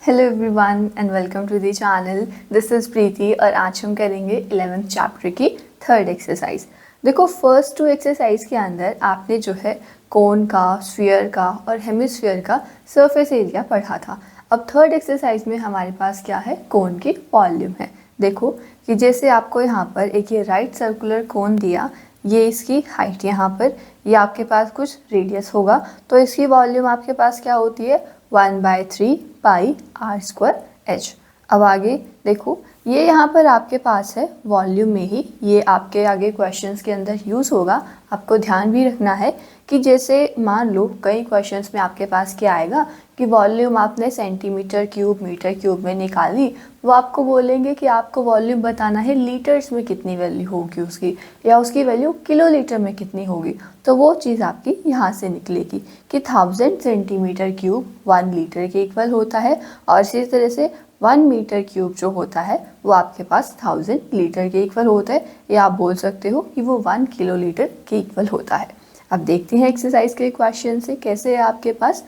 Hello everyone and welcome to the channel. This is Preeti और आज हम करेंगे 11th चैप्टर की थर्ड एक्सरसाइज। देखो फर्स्ट टू एक्सरसाइज के अंदर आपने जो है कोन का, स्फीयर का और हेमिस्फीयर का सरफेस एरिया पढ़ा था। अब थर्ड एक्सरसाइज में हमारे पास क्या है, कोन की वॉल्यूम है। देखो कि जैसे आपको यहाँ पर एक ये राइट सर्कुलर कोन दिया, ये इसकी हाइट यहाँ पर, ये आपके पास कुछ रेडियस होगा, तो इसकी वॉल्यूम आपके पास क्या होती है 1/3 पाई आर स्क्वायर एच। अब आगे देखो, ये यहाँ पर आपके पास है वॉल्यूम में ही, ये आपके आगे क्वेश्चंस के अंदर यूज़ होगा। आपको ध्यान भी रखना है कि जैसे मान लो कई क्वेश्चंस में आपके पास क्या आएगा कि वॉल्यूम आपने सेंटीमीटर क्यूब, मीटर क्यूब में निकाली, वो आपको बोलेंगे कि आपको वॉल्यूम बताना है लीटर्स में कितनी वैल्यू होगी उसकी, या उसकी वैल्यू किलोलीटर में कितनी होगी। तो वो चीज़ आपकी यहाँ से निकलेगी कि 1000 सेंटीमीटर क्यूब 1 लीटर के इक्वल होता है, और इसी तरह से 1 मीटर क्यूब जो होता है वो आपके पास 1000 लीटर के इक्वल होता है, या आप बोल सकते हो कि वो 1 किलोलीटर के इक्वल होता है। अब देखते हैं एक्सरसाइज के क्वेश्चन से कैसे है आपके पास।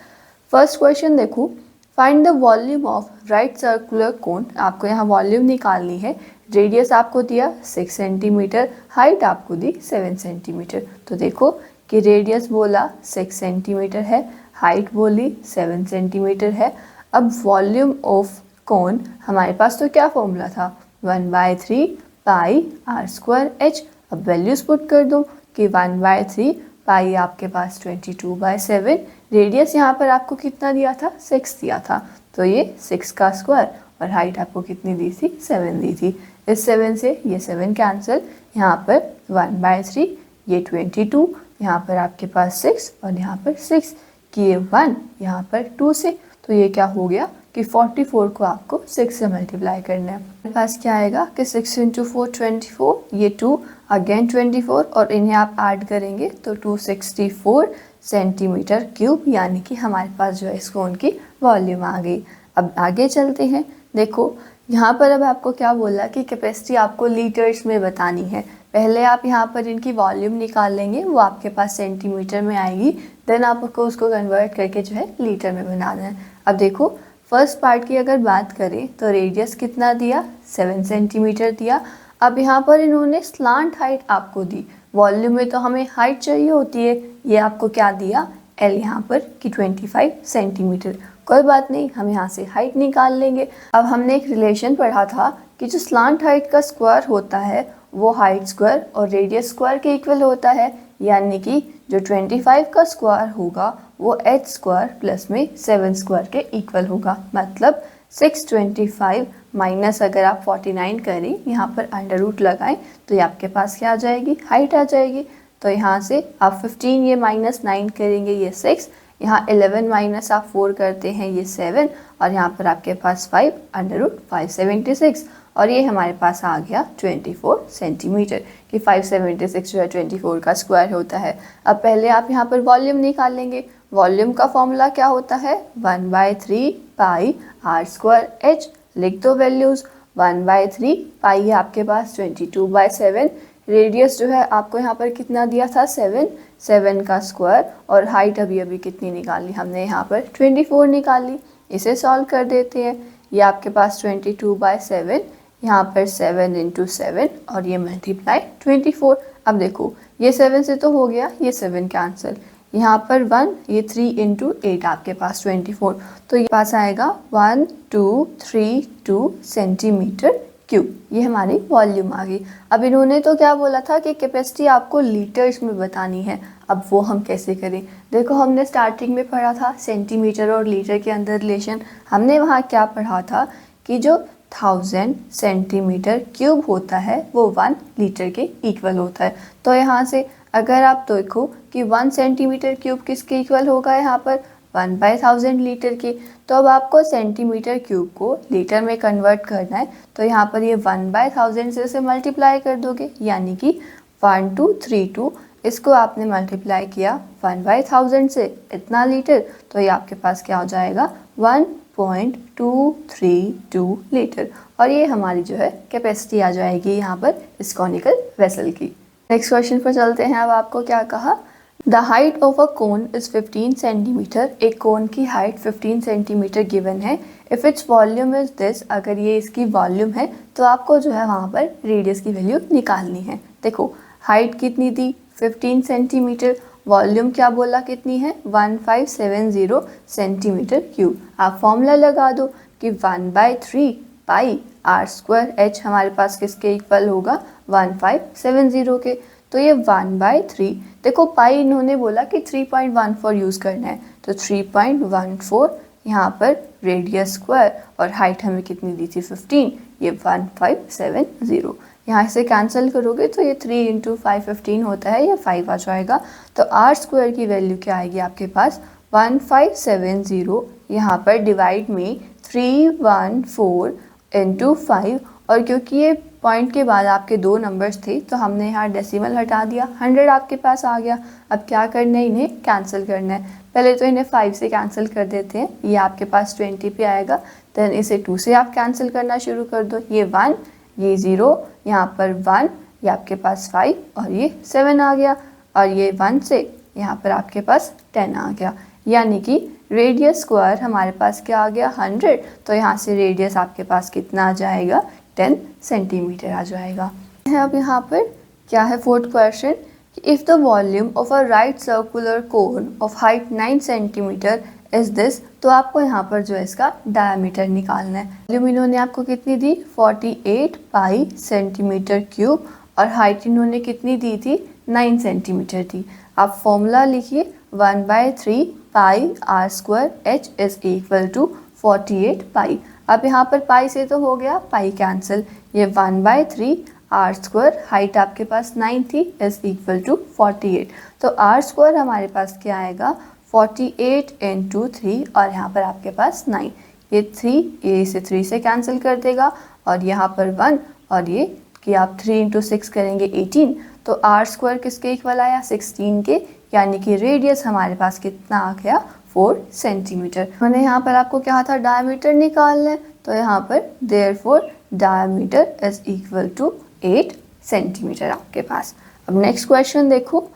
फर्स्ट क्वेश्चन देखो, find the volume of right circular cone. आपको यहाँ वॉल्यूम निकालनी है। रेडियस आपको दिया 6 सेंटीमीटर, हाइट आपको दी 7 सेंटीमीटर। तो देखो कि रेडियस बोला 6 सेंटीमीटर है, हाइट बोली 7 सेंटीमीटर है। अब वॉल्यूम ऑफ कोन हमारे पास तो क्या फॉर्मूला था 1/3 पाई आर स्क्वायर एच। अब वैल्यूज पुट कर दो कि 1/3 पाई आपके पास 22/7, रेडियस यहाँ पर आपको कितना दिया था 6 दिया था, तो ये 6 का स्क्वायर, और हाइट आपको कितनी दी थी 7 दी थी। इस 7 से ये 7 कैंसिल, यहाँ पर 1/3, ये 22, यहाँ पर आपके पास 6 और यहाँ पर 6 कि ये 1 यहाँ पर 2 से, तो ये क्या हो गया कि 44 को आपको 6 से मल्टीप्लाई करना है। मेरे पास क्या आएगा कि 6 × 4 24, ये 2 अगेन 24, और इन्हें आप ऐड करेंगे तो 264 सेंटीमीटर क्यूब, यानी कि हमारे पास जो है इस कोन की वॉल्यूम आ गई। अब आगे चलते हैं। देखो यहाँ पर अब आपको क्या बोला कि कैपेसिटी आपको लीटर्स में बतानी है। पहले आप यहाँ पर इनकी वॉल्यूम निकाल लेंगे, वो आपके पास सेंटीमीटर में आएगी, देन आपको उसको कन्वर्ट करके जो है लीटर में बनाना है। अब देखो फर्स्ट पार्ट की अगर बात करें तो रेडियस कितना दिया 7 सेंटीमीटर दिया। अब यहाँ पर इन्होंने स्लांट हाइट आपको दी, वॉल्यूम में तो हमें हाइट चाहिए होती है, ये आपको क्या दिया एल यहाँ पर कि 25 सेंटीमीटर। कोई बात नहीं, हम यहाँ से हाइट निकाल लेंगे। अब हमने एक रिलेशन पढ़ा था कि जो स्लांट हाइट का स्क्वायर होता है वो हाइट स्क्वायर और रेडियस स्क्वायर के इक्वल होता है, यानी कि जो 25 का स्क्वायर होगा वो h स्क्वायर प्लस में 7 स्क्वायर के इक्वल होगा। मतलब 625 माइनस अगर आप 49 करें, यहाँ पर अंडर रूट लगाएं, तो ये आपके पास क्या आ जाएगी, हाइट आ जाएगी। तो यहाँ से आप 15 ये -9 करेंगे, ये 6, यहाँ 11 माइनस आप 4 करते हैं, ये 7, और यहाँ पर आपके पास 5 अंडर रूट 576, और ये हमारे पास आ गया 24 सेंटीमीटर कि 576 जो है 24 का स्क्वायर होता है। अब पहले आप यहाँ पर वॉल्यूम निकाल लेंगे। वॉल्यूम का फॉर्मूला क्या होता है 1/3 पाई आर स्क्वायर एच। लिख दो वैल्यूज़, 1/3 पाई है आपके पास 22/7, रेडियस जो है आपको यहाँ पर कितना दिया था 7 का स्क्वायर, और हाइट अभी अभी कितनी निकाली हमने यहाँ पर 24 निकाली। इसे सॉल्व कर देते हैं। ये आपके पास 22/7, यहाँ पर 7 × 7, और ये मल्टीप्लाई 24। अब देखो ये 7 से तो हो गया, ये 7 कैंसिल, यहाँ पर 1, ये 3 × 8 आपके पास 24, तो ये पास आएगा 1232 सेंटीमीटर क्यूब। ये हमारी वॉल्यूम आ गई। अब इन्होंने तो क्या बोला था कि कैपेसिटी आपको लीटर्स में बतानी है। अब वो हम कैसे करें, देखो हमने स्टार्टिंग में पढ़ा था सेंटीमीटर और लीटर के अंदर रिलेशन। हमने वहाँ क्या पढ़ा था कि जो 1000 सेंटीमीटर क्यूब होता है वो 1 लीटर के इक्वल होता है। तो यहाँ से अगर आप देखो कि 1 सेंटीमीटर क्यूब किसके इक्वल होगा, यहाँ पर 1/1000 लीटर की। तो अब आपको सेंटीमीटर क्यूब को लीटर में कन्वर्ट करना है, तो यहाँ पर ये 1/1000 से मल्टीप्लाई कर दोगे, यानी कि 1232, इसको आपने मल्टीप्लाई किया 1/1000 से, इतना लीटर, तो ये आपके पास क्या हो जाएगा 1.232 लीटर, और ये हमारी जो है कैपेसिटी आ जाएगी यहाँ पर इस कॉनिकल वेसल की। नेक्स्ट क्वेश्चन पर चलते हैं। अब आपको क्या कहा, the height of a cone is 15 centimetre. एक कोन की हाइट 15 सेंटीमीटर गिवन है। If its volume is this, अगर ये इसकी वॉल्यूम है तो आपको जो है वहाँ पर रेडियस की वैल्यू निकालनी है। देखो हाइट कितनी दी 15 सेंटीमीटर, वॉल्यूम क्या बोला कितनी है 1570 सेंटीमीटर क्यूब। आप फॉर्मूला लगा दो कि 1/3 पाई आर स्क्वायर एच हमारे पास किसके इक्वल होगा 1570 के। तो ये 1/3, देखो पाई इन्होंने बोला कि 3.14 यूज़ करना है, तो 3.14 यहाँ पर रेडियस स्क्वायर और हाइट हमें कितनी दी थी 15, ये 1570। यहाँ से कैंसिल करोगे तो ये 3 × 515 होता है, या 5 आ जाएगा। तो आर स्क्वायर की वैल्यू क्या आएगी आपके पास 1570, यहाँ पर डिवाइड में 314 × 5, और क्योंकि ये पॉइंट के बाद आपके दो नंबर्स थे तो हमने यहाँ डेसिमल हटा दिया, 100 आपके पास आ गया। अब क्या करना है, इन्हें कैंसिल करना है। पहले तो इन्हें 5 से कैंसिल कर देते हैं, ये आपके पास 20 पे आएगा। देन इसे 2 से आप कैंसिल करना शुरू कर दो, ये 1, ये 0, यहाँ पर 1, ये आपके पास 5 और ये 7 आ गया, और ये 1 से यहाँ पर आपके पास 10 आ गया। यानी कि रेडियस स्क्वायर हमारे पास क्या आ गया 100, तो यहाँ से रेडियस आपके पास कितना आ जाएगा 10 सेंटीमीटर आ जाएगा। अब यहाँ पर क्या है fourth question, if the volume of a right circular cone of height 9 centimetre is this, तो आपको यहाँ पर जो है इसका डायमीटर निकालना है। वॉल्यूम इन्होंने आपको कितनी दी 48 पाई सेंटीमीटर क्यूब, और हाइट इन्होंने कितनी दी थी 9 सेंटीमीटर थी। आप फॉर्मूला लिखिए 1/3 pi r square h is equal to 48 pi. अब यहाँ पर पाई से तो हो गया, पाई कैंसिल, ये 1/3 आर स्क्वायर, हाइट आपके पास 9 थी, इज इक्वल टू 48। तो आर स्क्वायर हमारे पास क्या आएगा 48 × 3, और यहाँ पर आपके पास 9, ये 3, ये इसे 3 से कैंसिल कर देगा, और यहाँ पर 1, और ये कि आप 3 × 6 करेंगे 18, तो आर स्क्वायर किसके इक्वल आया 16 के, यानी कि रेडियस हमारे पास कितना आ गया 4 सेंटीमीटर। मैंने यहाँ पर आपको क्या था डायमीटर निकालना है, तो यहाँ पर therefore diameter is equal to 8 centimetre आपके पास। अब नेक्स्ट क्वेश्चन देखो,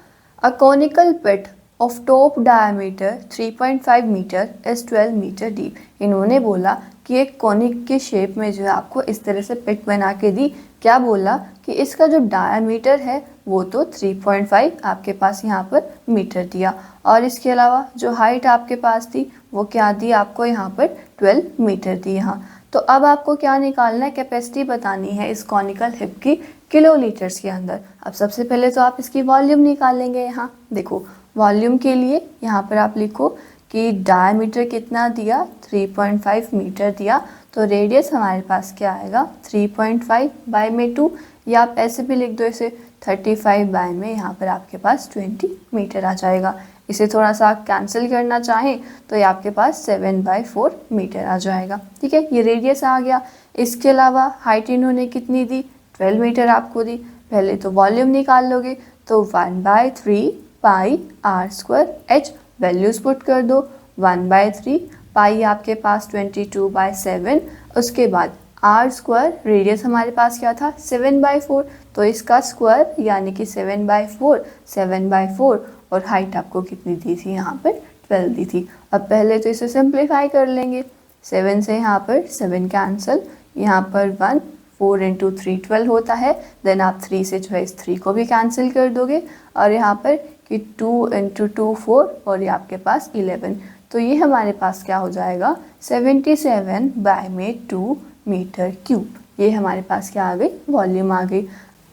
a conical pit of top diameter 3.5 metre is 12 metre deep. इन्होंने बोला कि एक कॉनिक के शेप में जो है आपको इस तरह से पिट बना के दी, क्या बोला कि इसका जो डायमीटर है वो तो 3.5 आपके पास यहाँ पर मीटर दिया, और इसके अलावा जो हाइट आपके पास थी वो क्या दी आपको यहाँ पर 12 मीटर दी यहाँ। तो अब आपको क्या निकालना है, कैपेसिटी बतानी है इस कॉनिकल हिप की किलोलीटर्स के अंदर। अब सबसे पहले तो आप इसकी वॉल्यूम निकालेंगे। यहाँ देखो वॉल्यूम के लिए यहाँ पर आप लिखो कि डायमीटर कितना दिया 3.5 मीटर दिया, तो रेडियस हमारे पास क्या आएगा 3.5 बाय में 2, या आप ऐसे भी लिख दो इसे 35 बाय में यहाँ पर आपके पास 20 मीटर आ जाएगा। इसे थोड़ा सा कैंसिल करना चाहें तो ये आपके पास 7/4 मीटर आ जाएगा। ठीक है, ये रेडियस आ गया। इसके अलावा हाइट इन्होंने कितनी दी 12 मीटर आपको दी। पहले तो वॉल्यूम निकाल लोगे तो 1/3 pi r square h, values put कर दो 1/3 पाई आपके पास 22/7, उसके बाद आर स्क्वायर रेडियस हमारे पास क्या था 7/4, तो इसका स्क्वायर यानी कि 7/4 और हाइट आपको कितनी दी थी यहाँ पर 12 दी थी। अब पहले तो इसे सिंप्लीफाई कर लेंगे, 7 से यहाँ पर 7 कैंसिल, यहाँ पर 1, 4 × 3 12 होता है। देन आप 3 से जो है इस 3 को भी कैंसिल कर दोगे, और यहाँ पर कि 2 × 2 4, और ये आपके पास 11, तो ये हमारे पास क्या हो जाएगा 77 बाय में 2 मीटर क्यूब। ये हमारे पास क्या आ गई वॉल्यूम आ गई।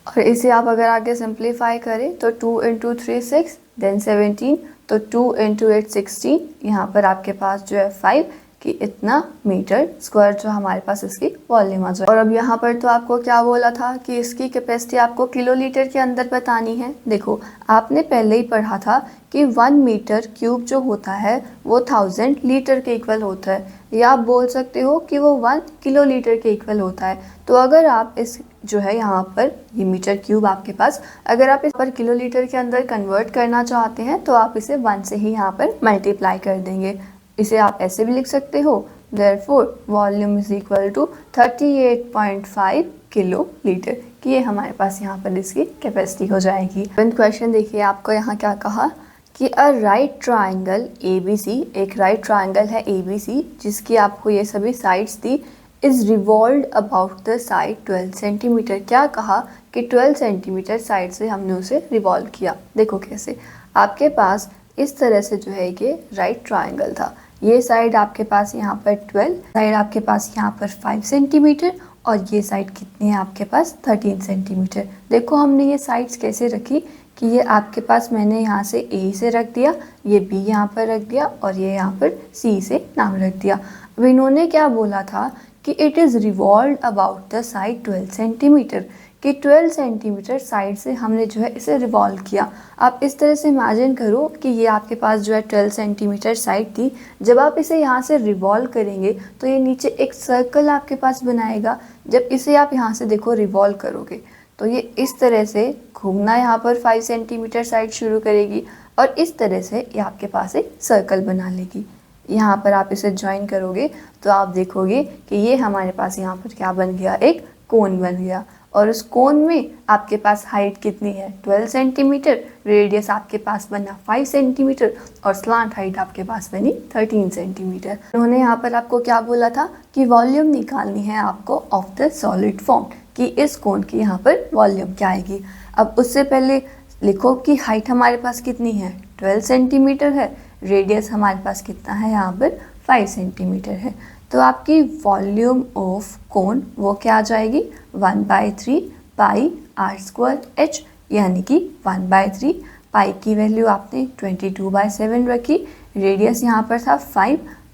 और इसे आप अगर आगे सिंप्लीफाई करें तो 2 × 3 6, देन 17, तो 2 × 8 16, यहाँ पर आपके पास जो है 5 कि इतना मीटर स्क्वायर जो हमारे पास इसकी वॉल्यूम आ जाए। और अब यहाँ पर तो आपको क्या बोला था कि इसकी कैपेसिटी आपको किलोलीटर के अंदर बतानी है। देखो आपने पहले ही पढ़ा था कि 1 मीटर क्यूब जो होता है वो 1000 लीटर के इक्वल होता है, या आप बोल सकते हो कि वो 1 किलोलीटर के इक्वल होता है। तो अगर आप इस जो है यहाँ पर ये मीटर क्यूब आपके पास, अगर आप इस पर किलोलीटर के अंदर कन्वर्ट करना चाहते हैं तो आप इसे 1 से ही यहाँ पर मल्टीप्लाई कर देंगे। इसे आप ऐसे भी लिख सकते हो, therefore volume is equal to 38.5 kilolitre, कि ये हमारे पास यहाँ पर इसकी कैपेसिटी हो जाएगी। क्वेश्चन देखिए आपको यहाँ क्या कहा कि अ राइट ट्राइंगल ABC, एक राइट ट्राइंगल है ABC जिसकी आपको ये सभी sides the, is revolve about the side 12 centimetre. क्या कहा कि 12 सेंटीमीटर साइड से हमने उसे रिवॉल्व किया। देखो कैसे, आपके पास इस तरह से जो है ये राइट ट्राइंगल था, ये साइड आपके पास यहाँ पर 12, साइड आपके पास यहाँ पर 5 सेंटीमीटर और ये साइड कितनी है आपके पास 13 सेंटीमीटर। देखो हमने ये साइड्स कैसे रखी कि ये आपके पास मैंने यहाँ से A से रख दिया, ये B यहाँ पर रख दिया और ये यहाँ पर C से नाम रख दिया। अब इन्होंने क्या बोला था कि it is revolve about the side 12 centimetre, कि 12 सेंटीमीटर साइड से हमने जो है इसे रिवॉल्व किया। आप इस तरह से इमेजिन करो कि ये आपके पास जो है 12 सेंटीमीटर साइड थी, जब आप इसे यहाँ से रिवॉल्व करेंगे तो ये नीचे एक सर्कल आपके पास बनाएगा। जब इसे आप यहाँ से देखो रिवॉल्व करोगे तो ये इस तरह से घूमना यहाँ पर 5 सेंटीमीटर साइड शुरू करेगी और इस तरह से ये आपके पास एक सर्कल बना लेगी। यहाँ पर आप इसे ज्वाइन करोगे तो आप देखोगे कि ये हमारे पास यहाँ पर क्या बन गया, एक कोन बन गया। और उस कोन में आपके पास हाइट कितनी है 12 सेंटीमीटर, रेडियस आपके पास बना 5 सेंटीमीटर और स्लांट हाइट आपके पास बनी 13 सेंटीमीटर। उन्होंने यहाँ पर आपको क्या बोला था कि वॉल्यूम निकालनी है आपको ऑफ द सॉलिड फॉर्म, कि इस कोन की यहाँ पर वॉल्यूम क्या आएगी। अब उससे पहले लिखो कि हाइट हमारे पास कितनी है 12 सेंटीमीटर है, रेडियस हमारे पास कितना है यहाँ पर 5 सेंटीमीटर है। तो आपकी वॉल्यूम ऑफ कोन वो क्या आ जाएगी 1/3 पाई r² h, यानी कि 1/3 पाई की वैल्यू आपने 22/7 रखी, रेडियस यहाँ पर था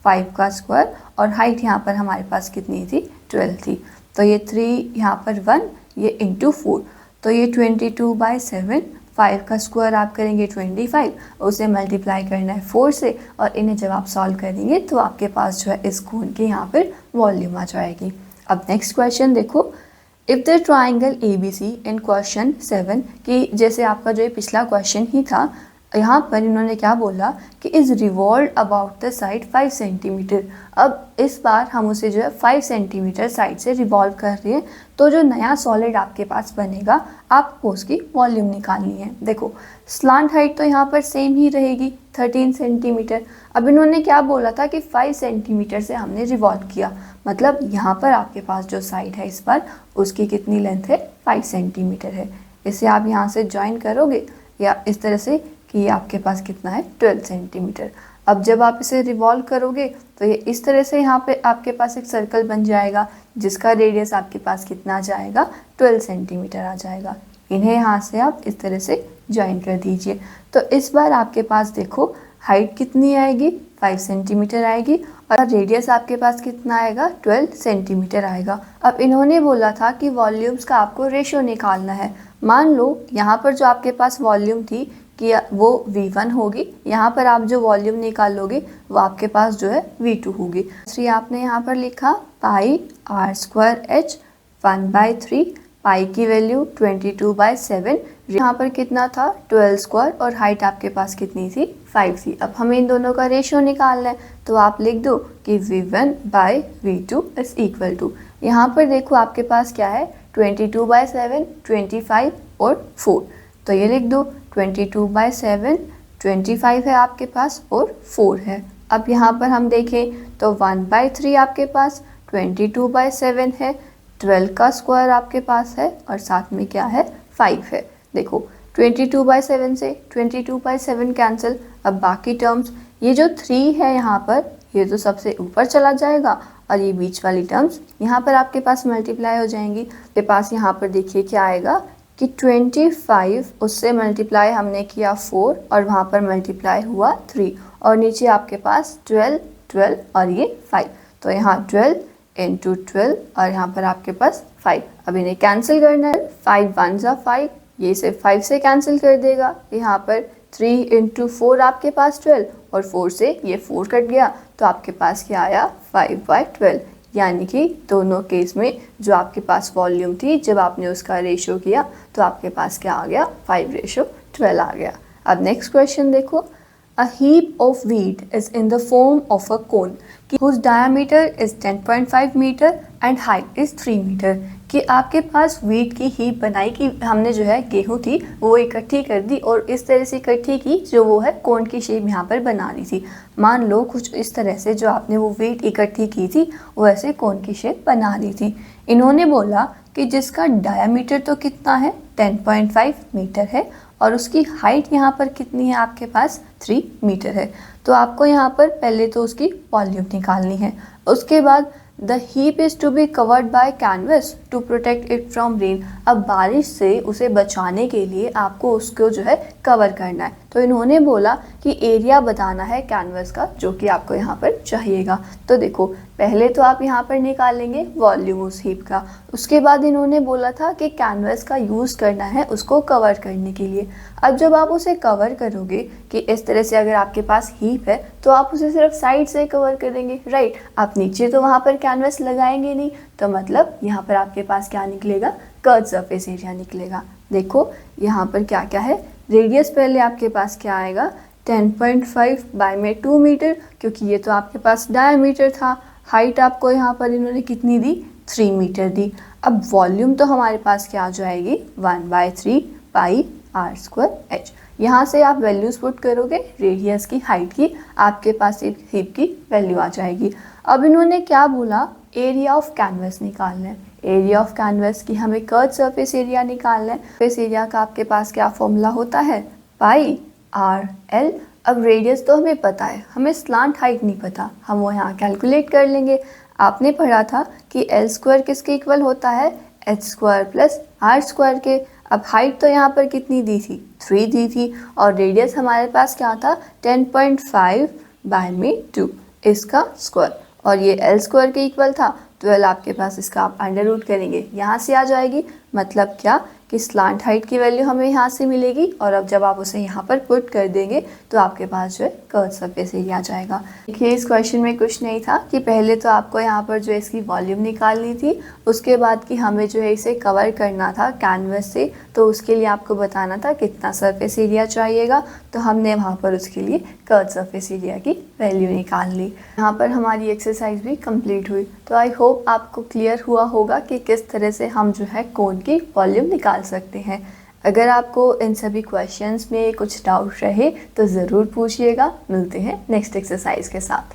5 का स्क्वायर और हाइट यहाँ पर हमारे पास कितनी थी 12 थी। तो ये 3 यहाँ पर 1, ये इंटू 4, तो ये 22/7, 5 का स्क्वायर आप करेंगे 25, उसे मल्टीप्लाई करना है 4 से और इन्हें जब आप सॉल्व करेंगे तो आपके पास जो है इस कोन की यहाँ पर वॉल्यूम आ जाएगी। अब नेक्स्ट क्वेश्चन देखो, if the triangle ABC in question 7, कि जैसे आपका जो ये पिछला क्वेश्चन ही था, यहाँ पर इन्होंने क्या बोला कि is revolve about the side 5 centimetre. अब इस बार हम उसे जो है 5 सेंटीमीटर साइड से रिवॉल्व कर रहे हैं, तो जो नया सॉलिड आपके पास बनेगा आपको उसकी वॉल्यूम निकालनी है। देखो स्लांट हाइट तो यहाँ पर सेम ही रहेगी 13 सेंटीमीटर। अब इन्होंने क्या बोला था कि 5 सेंटीमीटर से हमने रिवॉल्व किया, मतलब यहाँ पर आपके पास जो साइड है इस बार उसकी कितनी लेंथ है 5 सेंटीमीटर है। इसे आप यहाँ से ज्वाइन करोगे या इस तरह से कि ये आपके पास कितना है 12 सेंटीमीटर। अब जब आप इसे रिवॉल्व करोगे तो ये इस तरह से यहाँ पे आपके पास एक सर्कल बन जाएगा जिसका रेडियस आपके पास कितना आ जाएगा 12 सेंटीमीटर आ जाएगा। इन्हें यहाँ से आप इस तरह से ज्वाइन कर दीजिए। तो इस बार आपके पास देखो हाइट कितनी आएगी 5 सेंटीमीटर आएगी और रेडियस आपके पास कितना आएगा 12 सेंटीमीटर आएगा। अब इन्होंने बोला था कि वॉल्यूम्स का आपको रेशो निकालना है। मान लो यहाँ पर जो आपके पास वॉल्यूम थी कि वो V1 होगी, यहाँ पर आप जो वॉल्यूम निकालोगे वो आपके पास जो है V2 होगी। तो आपने यहाँ पर लिखा पाई r² h 1/3, पाई की वैल्यू 22/7, यहाँ पर कितना था 12 स्क्वायर और हाइट आपके पास कितनी थी 5 थी। अब हमें इन दोनों का रेशियो निकालना है तो आप लिख दो कि V1/V2 इज इक्वल टू, यहाँ पर देखो आपके पास क्या है 22/7, 25 और 4, तो ये लिख दो 22/7, 25 है आपके पास और 4 है। अब यहाँ पर हम देखें तो 1/3 आपके पास, 22/7 है, 12 का स्क्वायर आपके पास है और साथ में क्या है 5 है। देखो 22/7 से 22/7 कैंसिल। अब बाकी टर्म्स, ये जो 3 है यहाँ पर ये तो सबसे ऊपर चला जाएगा और ये बीच वाली टर्म्स यहाँ पर आपके पास मल्टीप्लाई हो जाएंगी। आपके पास यहाँ पर देखिए क्या आएगा कि 25 उससे मल्टीप्लाई हमने किया 4 और वहाँ पर मल्टीप्लाई हुआ 3 और नीचे आपके पास 12, 12 और ये 5, तो यहाँ 12 × 12 और यहाँ पर आपके पास 5। अब इन्हें कैंसिल करना है, 5 1 ज़ा 5, ये से 5 से कैंसिल कर देगा। यहाँ पर 3 × 4 आपके पास 12 और 4 से ये 4 कट गया तो आपके पास क्या आया 5/12, यानी कि दोनों केस में जो आपके पास वॉल्यूम थी जब आपने उसका रेशो किया तो आपके पास क्या आ गया 5/12 आ गया। अब नेक्स्ट क्वेश्चन देखो, A heap of wheat is in the form of a cone whose diameter is 10.5 meter and height is 3 meter. कि आपके पास वीट की हीप बनाई कि हमने जो है गेहूं थी वो इकट्ठी कर दी और इस तरह से इकट्ठी की जो वो है कोन की शेप यहाँ पर बना ली थी। मान लो कुछ इस तरह से जो आपने वो वीट इकट्ठी की थी वो ऐसे कोन की शेप बना ली थी। इन्होंने बोला कि जिसका डायामीटर तो कितना है 10.5 मीटर है और उसकी हाइट यहाँ पर कितनी है आपके पास 3 मीटर है। तो आपको यहाँ पर पहले तो उसकी वॉल्यूम निकालनी है। उसके बाद the heap is to be covered by canvas to protect it from rain. अब बारिश से उसे बचाने के लिए आपको उसको जो है कवर करना है। तो इन्होंने बोला कि एरिया बताना है कैनवस का जो कि आपको यहाँ पर चाहिएगा। तो देखो पहले तो आप यहाँ पर निकालेंगे वॉल्यूम उस हीप का। उसके बाद इन्होंने बोला था कि कैनवस का यूज़ करना है उसको कवर करने के लिए। अब जब आप उसे कवर करोगे कि इस तरह से अगर आपके पास हीप है तो आप उसे सिर्फ साइड से कवर करेंगे, राइट। आप नीचे तो वहाँ पर कैनवस लगाएंगे नहीं, तो मतलब यहाँ पर आपके पास क्या निकलेगा, कर्व सरफेस एरिया निकलेगा। देखो यहाँ पर क्या क्या है, रेडियस पहले आपके पास क्या आएगा 10.5 बाय में 2 मीटर, क्योंकि ये तो आपके पास डायमीटर था। हाइट आपको यहाँ पर इन्होंने कितनी दी 3 मीटर दी। अब वॉल्यूम तो हमारे पास क्या आ जाएगी 1/3 पाई आर स्क्वायर एच। यहाँ से आप वैल्यूज़ पुट करोगे रेडियस की, हाइट की, आपके पास एक हीप की वैल्यू आ जाएगी। अब इन्होंने क्या बोला, एरिया ऑफ कैनवस निकालना है। एरिया ऑफ कैनवस की हमें कर्व सरफेस एरिया निकालना है। सरफेस एरिया का आपके पास क्या फॉर्मूला होता है, पाई आर एल। अब रेडियस तो हमें पता है, हमें स्लांट हाइट नहीं पता, हम वो यहाँ कैलकुलेट कर लेंगे। आपने पढ़ा था कि एल स्क्वायर किसके इक्वल होता है, H square plus R square के। अब हाइट तो यहाँ पर कितनी दी थी 3 दी थी और रेडियस हमारे पास क्या था 10.5 बाय में 2 इसका स्क्वायर, और ये एल स्क्वायर के इक्वल था। 12 आपके पास इसका आप अंडर रूट करेंगे, यहाँ से आ जाएगी। मतलब क्या कि स्लांट हाइट की वैल्यू हमें यहाँ से मिलेगी और अब जब आप उसे यहाँ पर पुट कर देंगे तो आपके पास जो है कर्व सरफेस एरिया आ जाएगा। देखिए इस क्वेश्चन में कुछ नहीं था कि पहले तो आपको यहाँ पर जो है इसकी वॉल्यूम निकालनी थी, उसके बाद कि हमें जो है इसे कवर करना था कैनवस से, तो उसके लिए आपको बताना था कितना सरफेस एरिया चाहिएगा। तो हमने वहाँ पर उसके लिए कर्व सरफेस एरिया की वैल्यू निकाल ली। यहाँ पर हमारी एक्सरसाइज भी कंप्लीट हुई। तो आई होप आपको क्लियर हुआ होगा कि किस तरह से हम जो है कोन की वॉल्यूम निकाल सकते हैं। अगर आपको इन सभी क्वेश्चंस में कुछ डाउट रहे तो ज़रूर पूछिएगा। मिलते हैं नेक्स्ट एक्सरसाइज के साथ।